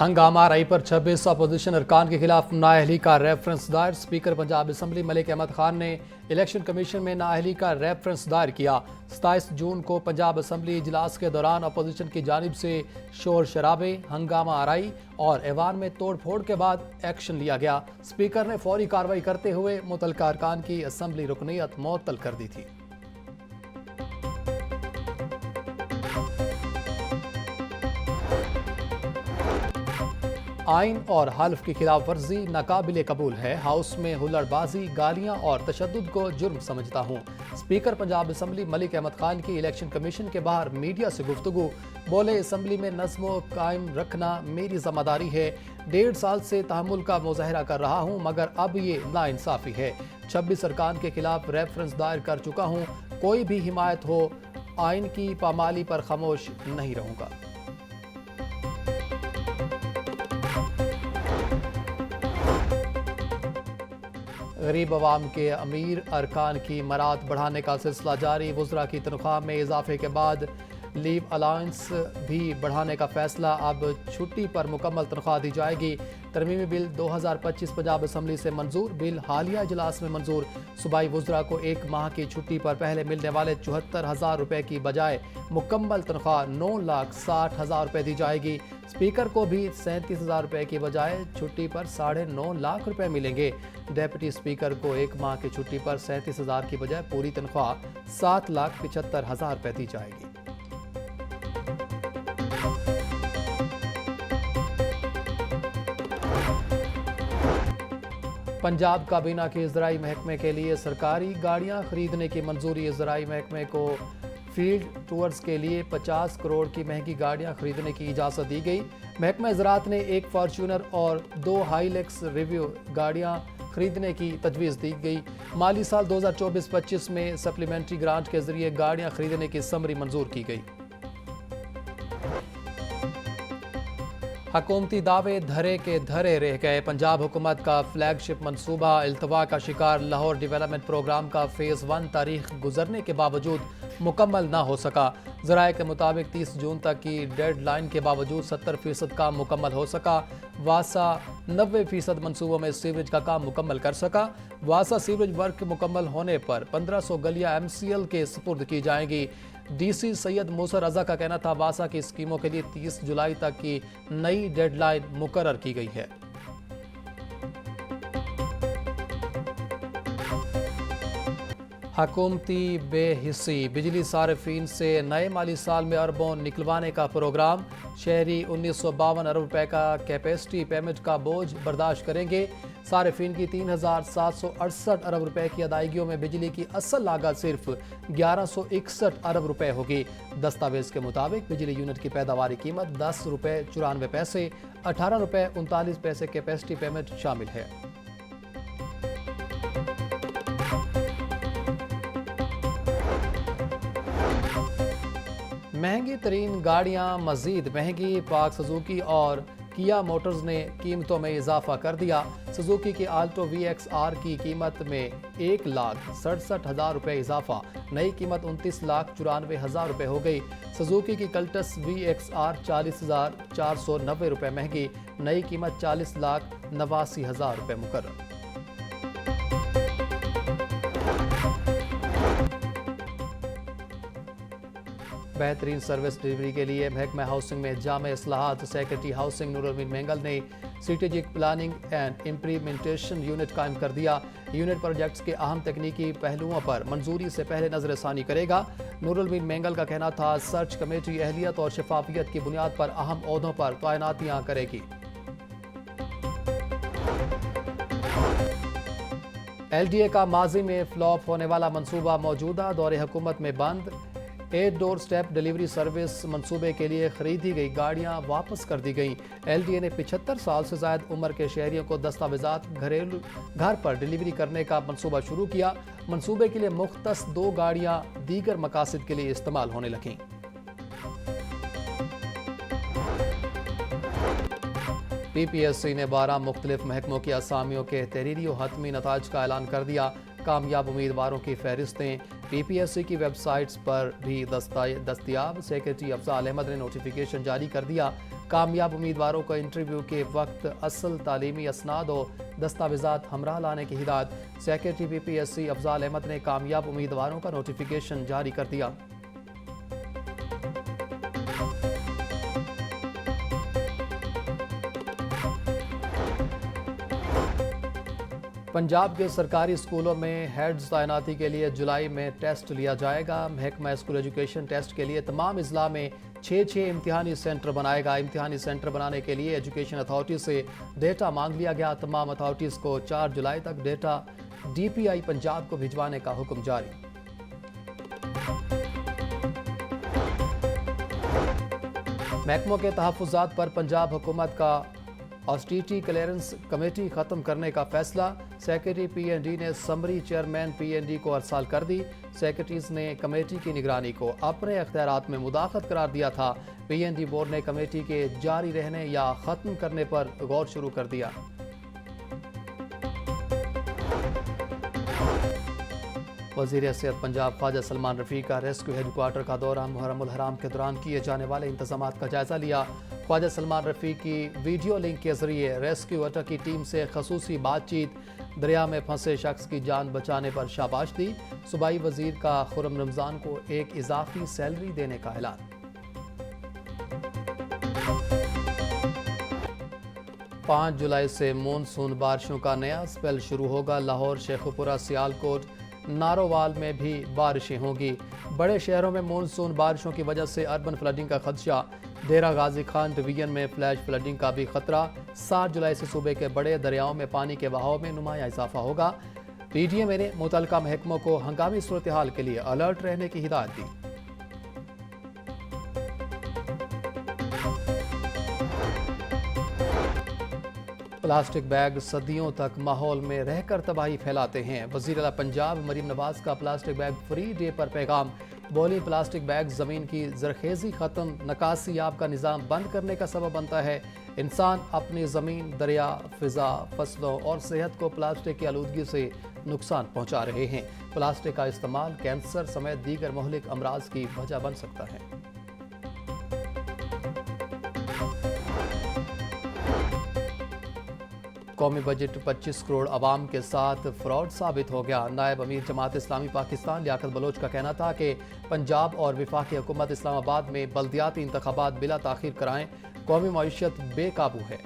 हंगामा रही पर 26 अपोजिशन अरकान के खिलाफ नाअहली का रेफरेंस दायर। स्पीकर पंजाब असम्बली मलिक अहमद खान ने इलेक्शन कमीशन में नाअहली का रेफरेंस दायर किया। 27 जून को पंजाब असम्बली इजलास के दौरान अपोजिशन की जानिब से शोर शराबे, हंगामा आराई और ऐवान में तोड़ फोड़ के बाद एक्शन लिया गया। स्पीकर ने फौरी कार्रवाई करते हुए मुतलका अरकान की असम्बली रुकनीयत मुअत्तल कर दी थी। आइन और हल्फ की खिलाफ वर्जी नाकाबिले कबूल है। हाउस में हुल्लड़बाजी, गालियां और तशद्दुद को जुर्म समझता हूँ। स्पीकर पंजाब असम्बली मलिक अहमद खान की इलेक्शन कमीशन के बाहर मीडिया से गुफ्तगू। बोले, असम्बली में नज़्म कायम रखना मेरी जिम्मेदारी है। 1.5 साल से तहम्मुल का मुजाहरा कर रहा हूँ, मगर अब ये नाइंसाफ़ी है। 26 अरकान के खिलाफ रेफरेंस दायर कर चुका हूँ। कोई भी हिमायत हो, आइन की पामाली पर खामोश नहीं रहूँगा। गरीब अवाम के अमीर अरकान की मरात बढ़ाने का सिलसिला जारी। वज़रा की तनख्वाह में इजाफे के बाद लीव अलाउंस भी बढ़ाने का फैसला। अब छुट्टी पर मुकम्मल तनख्वाह दी जाएगी। तरमीमी बिल 2025 पंजाब असम्बली से मंजूर। बिल हालिया इजलास में मंजूर। सूबाई वज़रा को 1 माह की छुट्टी पर पहले मिलने वाले 74,000 रुपये की बजाय मुकम्मल तनख्वाह 9,60,000 रुपये दी जाएगी। स्पीकर को भी 37,000 रुपये की बजाय छुट्टी पर 9.5 लाख रुपये मिलेंगे। डेप्यूटी स्पीकर को 1 माह की छुट्टी पर 37,000 की बजाय पूरी तनख्वाह 7,75,000 रुपये दी जाएगी। पंजाब काबीना के ज़राई महकमे के लिए सरकारी गाड़ियां खरीदने की मंजूरी। ज़राई महकमे को फील्ड टूर्स के लिए 50 करोड़ की महंगी गाड़ियां खरीदने की इजाज़त दी गई। महकमा ज़राअत ने 1 फॉर्च्यूनर और 2 हाईलैक्स रिव्यू गाड़ियां खरीदने की तजवीज़ दी गई। माली साल 2024-25 में सप्लीमेंट्री ग्रांट के जरिए गाड़ियां खरीदने की समरी मंजूर की गई। हुकूमती दावे धरे के धरे रह गए। पंजाब हुकूमत का फ्लैगशिप मंसूबा इल्तवा का शिकार लाहौर डेवलपमेंट प्रोग्राम का फ़ेज़ 1 तारीख गुजरने के बावजूद मुकम्मल ना हो सका। ज़राए के मुताबिक 30 जून तक की डेडलाइन के बावजूद 70% काम मुकम्मल हो सका। वासा 90% मनसूबों में सीवरेज का काम मुकम्मल कर सका। वासा सीवरेज वर्क मुकम्मल होने पर 1500 गलियाँ MCL के सुपुर्द की जाएंगी। DC सैयद मूसा रजा का कहना था, वासा की स्कीमों के लिए 30 जुलाई तक की नई डेडलाइन मुकर्रर की गई है। हुकूमती बेहिस्सी, बिजली सार्फिन से नए माली साल में अरबों निकलवाने का प्रोग्राम। शहरी 1952 अरब रुपए का कैपेसिटी पेमेंट का बोझ बर्दाश्त करेंगे। सार्फिन की 3,768 अरब रुपए की अदायगियों में बिजली की असल लागत सिर्फ 1161 अरब रुपए होगी। दस्तावेज के मुताबिक बिजली यूनिट की पैदावारी कीमत 10 रुपए 94 पैसे, 18 रुपए 39 पैसे कैपेसिटी पेमेंट शामिल है। महंगी तरीन गाड़ियां मजीद महंगी। पाक सुजुकी और किया मोटर्स ने कीमतों में इजाफा कर दिया। सुजुकी की आल्टो VXR की कीमत में 1,67,000 रुपये इजाफा। नई कीमत 29,94,000 रुपये हो गई। सुजुकी की कल्टस VXR 40,490 रुपये महंगी। नई कीमत 40,89,000 रुपये मुकर्रर। बेहतरीन सर्विस डिलीवरी के लिए महकमा हाउसिंग में जामे इस्लाहात। सेक्रेटरी हाउसिंग नूरुल मेंगल ने strategic planning and implementation unit कायम कर दिया। यूनिट प्रोजेक्ट्स के अहम तकनीकी पहलुओं पर मंजूरी से पहले नजरसानी करेगा। नूरुल मेंगल का कहना था, सर्च कमेटी अहलियत और शफाफियत की बुनियाद पर अहम ओहदों पर तैनातियां करेगी। LDA का माजी में फ्लॉप होने वाला मंसूबा मौजूदा दौरे हुकूमत में बंद। 8 डोर स्टेप डिलीवरी सर्विस मंसूबे के लिए खरीदी गई गाड़ियां वापस कर दी गईं। LDA ने 75 साल से ज़ायद उम्र के शहरियों को दस्तावेजात घर पर डिलीवरी करने का मंसूबा शुरू किया। मंसूबे के लिए मुख्तस 2 गाड़ियां दीगर मकासद के लिए इस्तेमाल होने लगीं। PPSC ने 12 मुख्तलिफ महकमों की असामियों के तहरीरी और हतमी नताज का ऐलान कर दिया। कामयाब उम्मीदवारों की फहरिस्तें PPSC की वेबसाइट्स पर भी दस्तयाब। सेक्रेटरी अफजाल अहमद ने नोटिफिकेशन जारी कर दिया। कामयाब उम्मीदवारों को इंटरव्यू के वक्त असल तालीमी असनाद और दस्तावेजात हमरा लाने की हिदायत। सेक्रेटरी PPSC अफजाल अहमद ने कामयाब उम्मीदवारों का नोटिफिकेशन जारी कर दिया। पंजाब के सरकारी स्कूलों में हेड्स तैनाती के लिए जुलाई में टेस्ट लिया जाएगा। महकमा स्कूल एजुकेशन टेस्ट के लिए तमाम अजला में 6 इम्तिहानी सेंटर बनाएगा। इम्तिहानी सेंटर बनाने के लिए एजुकेशन अथॉरिटी से डेटा मांग लिया गया। तमाम अथॉरिटीज़ को 4 जुलाई तक डेटा DPI पंजाब को भिजवाने का हुक्म जारी। महकमों के तहफ़्फ़ुज़ात पर पंजाब हुकूमत का ऑस्टिटी क्लियरेंस कमेटी ख़त्म करने का फैसला। सेक्रेटरी PND ने समरी चेयरमैन PND को अरसाल कर दी। सेक्रेटरीज ने कमेटी की निगरानी को अपने अख्तियारात में मुदाखलत करार दिया था। PND बोर्ड ने कमेटी के जारी रहने या ख़त्म करने पर गौर शुरू कर दिया। वज़ीर सेहत पंजाब ख्वाजा सलमान रफ़ीक का रेस्क्यू हेडक्वार्टर का दौरा। मुहर्रमुल हराम के दौरान किए जाने वाले इंतज़ामात का जायज़ा लिया। ख्वाजा सलमान रफ़ीक की वीडियो लिंक के जरिए रेस्क्यू अटर की टीम से खसूसी बातचीत। दरिया में फंसे शख्स की जान बचाने पर शाबाश दी। सूबाई वज़ीर का खुर्रम रमज़ान को एक इजाफी सैलरी देने का ऐलान। 5 जुलाई से मानसून बारिशों का नया स्पेल शुरू होगा। लाहौर, शेखुपुरा, सियालकोट, नारोवाल में भी बारिशें होंगी। बड़े शहरों में मानसून बारिशों की वजह से अर्बन फ्लडिंग का खदशा। डेरा गाजी खान डिवीजन में फ्लैश फ्लडिंग का भी खतरा। 7 जुलाई से सूबे के बड़े दरियाओं में पानी के बहाव में नुमाया इजाफा होगा। PDM ने मुतल्लिका महकमों को हंगामी सूरत हाल के लिए अलर्ट रहने की हिदायत दी। प्लास्टिक बैग सदियों तक माहौल में रहकर तबाही फैलाते हैं। वज़ीर आला पंजाब मरीम नवाज का प्लास्टिक बैग फ्री डे पर पैगाम। बोली, प्लास्टिक बैग ज़मीन की जरखेज़ी ख़त्म, नकासी आब का निज़ाम बंद करने का सबब बनता है। इंसान अपनी ज़मीन, दरिया, फ़िज़ा, फसलों और सेहत को प्लास्टिक की आलूदगी से नुकसान पहुँचा रहे हैं। प्लास्टिक का इस्तेमाल कैंसर समेत दीगर मुहलिक अमराज की वजह बन सकता है। कौमी बजट 25 करोड़ आवाम के साथ फ्रॉड साबित हो गया। नायब अमीर जमात इस्लामी पाकिस्तान लियाकत बलोच का कहना था कि पंजाब और वफाकी हुकूमत इस्लामाबाद में बल्दियाती इंतखाबात बिला ताखीर कराएं। कौमी मईशत बेकाबू है।